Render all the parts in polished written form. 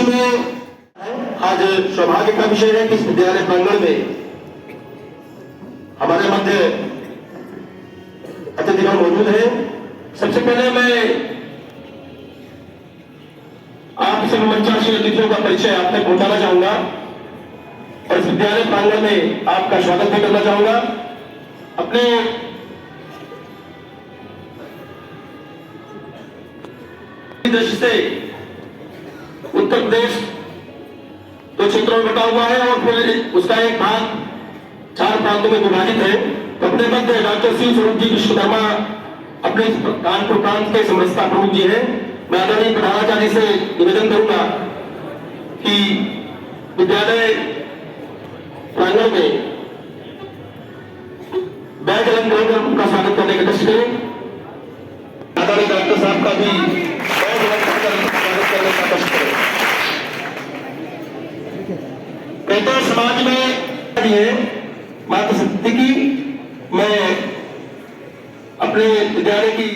में आज सौभाग्य का विषय है कि इस विद्यालय प्रांगण में हमारे मध्य अतिथिगण मौजूद है। सबसे पहले मैं आप सभी मंचासीन अतिथियों का परिचय आप तक पहुंचाना चाहूंगा और इस विद्यालय प्रांगण में आपका स्वागत भी करना चाहूंगा। अपने दृष्टि से उत्तर प्रदेश दो क्षेत्रों में बटा हुआ है और फिर उसका एक भाग 4 प्रांतों में विभाजित है। तो अपने मध्य डॉक्टर शिव स्वरूप जी विश्वकर्मा अपने कानपुर प्रांत के समरसता प्रमुख जी हैं। मैं आदरणीय प्रधानाचार्य से निवेदन करूंगा कि विद्यालय प्रांगण में बैग अलंकरण कर उनका स्वागत करने का कष्ट करें। आदरणीय डॉक्टर साहब का भी बैग अलंकरण कर स्वागत करने का कष्ट करें। बेहतर समाज में माता शक्ति की मैं अपने विद्यालय की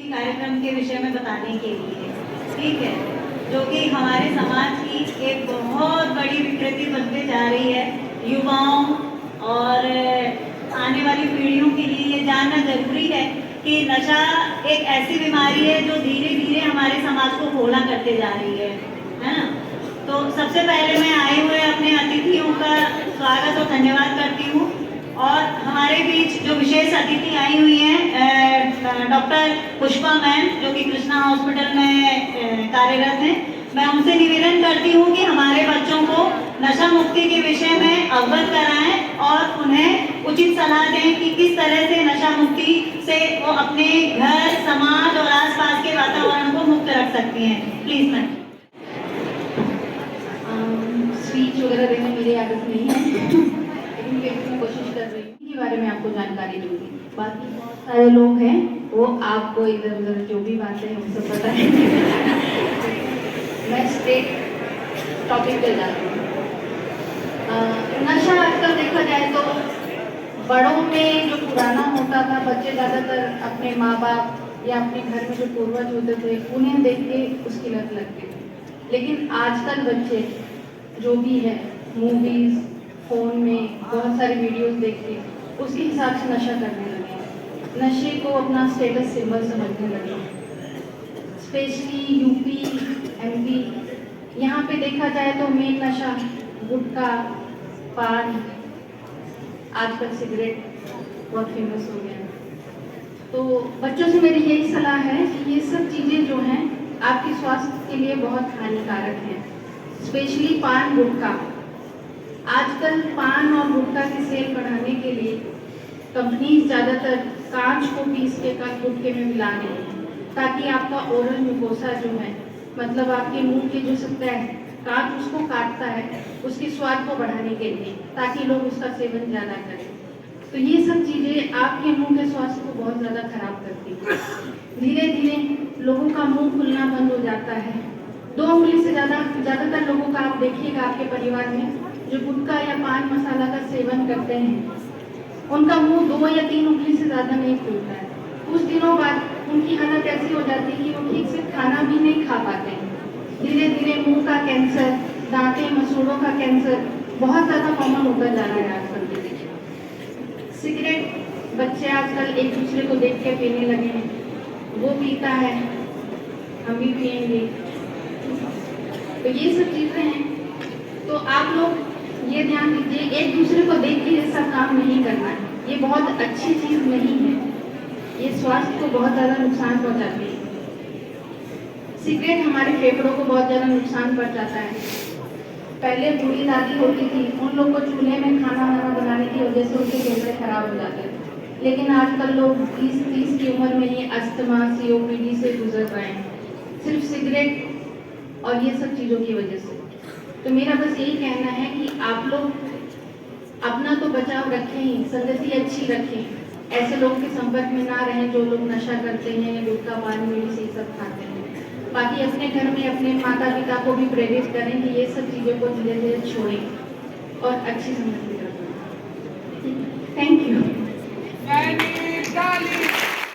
कार्यक्रम के विषय में बताने के लिए, ठीक है, जो कि हमारे समाज की एक बहुत बड़ी विकृति बनते जा रही है। युवाओं और आने वाली पीढ़ियों के लिए ये जानना जरूरी है कि नशा एक ऐसी बीमारी है जो धीरे धीरे हमारे समाज को खोला करते जा रही है ना। तो सबसे पहले मैं आए हुए अपने अतिथियों का स्वागत और धन्यवाद करती हूँ। और हमारे बीच जो विशेष अतिथि आई हुई हैं डॉक्टर पुष्पा मैम, जो कि कृष्णा हॉस्पिटल में कार्यरत हैं। मैं उनसे निवेदन करती हूँ कि हमारे बच्चों को नशा मुक्ति के विषय में अवगत कराएं और उन्हें उचित सलाह दें कि किस तरह से नशा मुक्ति से वो अपने घर, समाज और आसपास के वातावरण को मुक्त रख सकती हैं। Please ma'am. स्पीच वगैरह देने मेरी आदत नहीं है, लेकिन फिर मैं कोशिश कर रही हूँ के बारे में आपको जानकारी दूंगी। बाकी बहुत सारे लोग हैं, वो आपको इधर उधर जो भी बातें हैं वो सब पता है। मैं स्ट्रेट टॉपिक पे जाती हूँ। नशा आजकल देखा जाए तो बड़ों में जो पुराना होता था, बच्चे ज़्यादातर अपने माँ बाप या अपने घर में जो पूर्वज होते थे उन्हें देख के उसकी लत लगती थी। लेकिन आजकल बच्चे जो भी है मूवीज, फोन में बहुत सारी वीडियोस देख के उसके हिसाब से नशा करने लगे, नशे को अपना स्टेटस सिंबल समझने लगे। स्पेशली यूपी, एमपी, यहाँ पे देखा जाए तो मेन नशा गुटखा, पान, आजकल सिगरेट बहुत फेमस हो गया। तो बच्चों से मेरी यही सलाह है कि ये सब चीज़ें जो हैं आपके स्वास्थ्य के लिए बहुत हानिकारक हैं। स्पेशली पान, गुटखा। आजकल पान और गुटखा की सेल बढ़ाने के लिए कंपनीज ज़्यादातर कांच को पीस के गुटखे में मिला रही हैं, ताकि आपका ओरल म्यूकोसा जो है, मतलब आपके मुंह की जो सतह है, कांच उसको काटता है उसके स्वाद को बढ़ाने के लिए, ताकि लोग उसका सेवन ज़्यादा करें। तो ये सब चीज़ें आपके मुंह के स्वास्थ्य को बहुत ज़्यादा खराब करती हैं। धीरे धीरे लोगों का मुंह खुलना बंद हो जाता है। 2 उंगली से ज़्यादातर लोगों का आप देखिएगा आपके परिवार में जो गुटखा या पान मसाला का सेवन करते हैं, उनका मुंह 2 या 3 उंगली से ज़्यादा नहीं खुलता है। कुछ दिनों बाद उनकी हालत ऐसी हो जाती है कि वो ठीक से खाना भी नहीं खा पाते हैं। धीरे धीरे मुंह का कैंसर, दांतें, मसूड़ों का कैंसर बहुत ज़्यादा कॉमन होता जा रहा है आजकल। सिगरेट बच्चे आजकल एक दूसरे को देख के पीने लगे हैं, वो पीता है हम भी पिएंगे। तो ये सब चीज़ें हैं। तो आप लोग ये ध्यान दीजिए, एक दूसरे को देख के ये सब काम नहीं करना है। ये बहुत अच्छी चीज़ नहीं है, ये स्वास्थ्य को बहुत ज़्यादा नुकसान पहुंचाती है। सिगरेट हमारे फेफड़ों को बहुत ज़्यादा नुकसान पहुंचाता है। पहले बूढ़ी दादी होती थी, उन लोग को चूल्हे में खाना वाना बनाने की वजह से उनके फेफड़े खराब हो जाते थे। लेकिन आजकल लोग 20-30 की उम्र में ही अस्थमा, COPD से गुजर रहे हैं, सिर्फ सिगरेट और ये सब चीज़ों की वजह से। तो मेरा बस यही कहना है कि आप लोग अपना तो बचाव रखें ही, संगति अच्छी रखें, ऐसे लोग के संपर्क में ना रहें जो लोग नशा करते हैं, गुटखा, पान, बीड़ी से सब खाते हैं। बाकी अपने घर में अपने माता पिता को भी प्रेरित करें कि ये सब चीज़ों को धीरे धीरे छोड़ें और अच्छी संगति रखें। Thank you.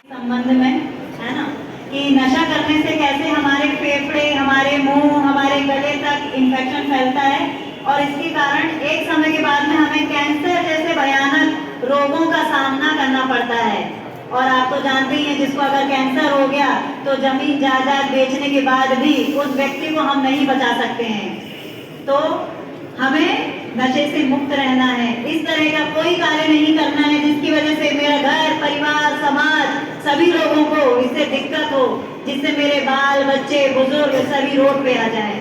संबंध में है ना कि नशा करने से कैसे हमारे फेफड़े, हमारे मुंह, हमारे गले तक इन्फेक्शन फैलता है और इसके कारण एक समय के बाद में हमें कैंसर जैसे भयानक रोगों का सामना करना पड़ता है। और आप तो जानते ही हैं, जिसको अगर कैंसर हो गया तो जमीन जायदाद बेचने के बाद भी उस व्यक्ति को हम नहीं बचा सकते हैं। तो हमें नशे से मुक्त रहना है, इस तरह का कोई कार्य नहीं करना है जिसकी वजह से मेरा घर परिवार समाज सभी लोगों को इससे दिक्कत हो, जिससे मेरे बाल बच्चे बुजुर्ग सभी रोड पे आ जाए।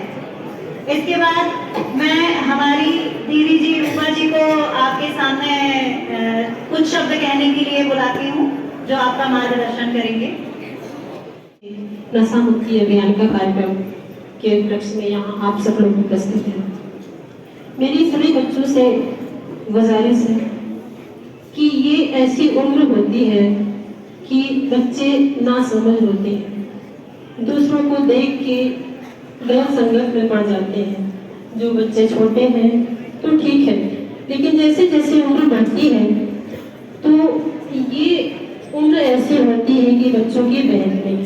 इसके बाद मैं हमारी दीदी जी रूपा जी को आपके सामने कुछ शब्द कहने के लिए बुलाती हूँ, जो आपका मार्गदर्शन करेंगे। नशा मुक्ति अभियान का कार्यक्रम के उपलक्ष्य में यहाँ आप सब लोग उपस्थित हैं। मेरी सभी बच्चों से गुजारिश है कि ये ऐसी उम्र होती है कि बच्चे नासमझ होते हैं, दूसरों को देख के गलत संगत में पड़ जाते हैं। जो बच्चे छोटे हैं तो ठीक है, लेकिन जैसे जैसे उम्र बढ़ती है तो ये उम्र ऐसी होती है कि बच्चों की बहन नहीं।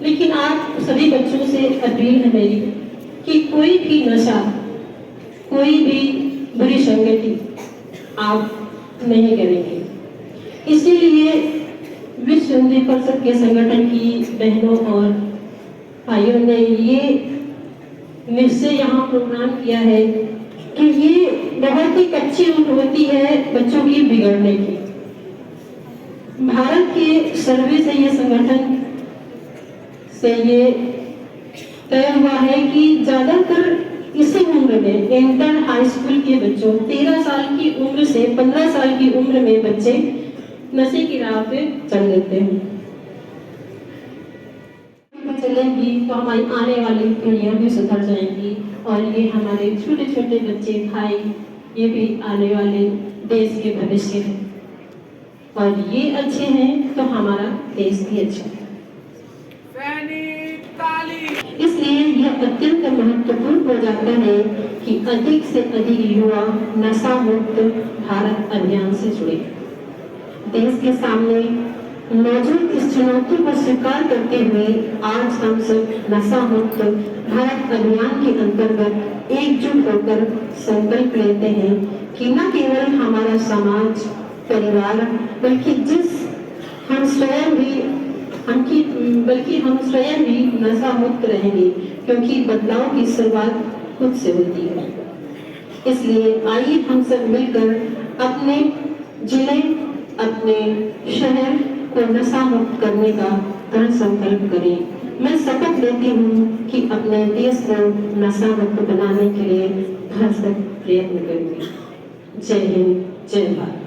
लेकिन आप सभी बच्चों से अपील है मेरी कि कोई भी नशा, कोई भी बुरी संगति आप नहीं करेंगे। इसीलिए विश्व हिंदी परिषद के संगठन की बहनों और भाइयों ने ये निश्चय यहाँ प्रोग्राम किया है कि ये बहुत ही कच्ची उम्र होती है बच्चों की बिगड़ने की। भारत के सर्वे से ये संगठन से ये तय हुआ है कि ज्यादातर इसी उम्र में इंटर हाई स्कूल के बच्चों 13 साल की उम्र से 15 साल की उम्र में बच्चे नशे की राह पे चल देते हैं। चलेंगी तो हमारी आने वाली पीढ़ियां भी सुधर जाएंगी और ये हमारे छोटे छोटे बच्चे भाई ये भी आने वाले देश के भविष्य हैं, और ये अच्छे हैं तो हमारा देश भी अच्छा है। इसलिए यह अत्यंत महत्वपूर्ण हो जाता है कि अधिक से अधिक युवा नशा मुक्त भारत अभियान से जुड़े। देश के सामने मौजूद इस चुनौती को स्वीकार करते हुए आज हम सब नशा मुक्त भारत अभियान के अंतर्गत एकजुट होकर संकल्प लेते हैं कि न केवल हमारा समाज परिवार बल्कि हम स्वयं भी नशा मुक्त रहेंगे, क्योंकि बदलाव की शुरुआत खुद से होती है। इसलिए आइए हम सब मिलकर अपने जिले अपने शहर को नशा मुक्त करने का दृढ़ संकल्प करें। मैं शपथ लेती हूँ कि अपने देश को नशा मुक्त बनाने के लिए भरसक प्रयत्न करूंगी। जय हिंद, जय भारत।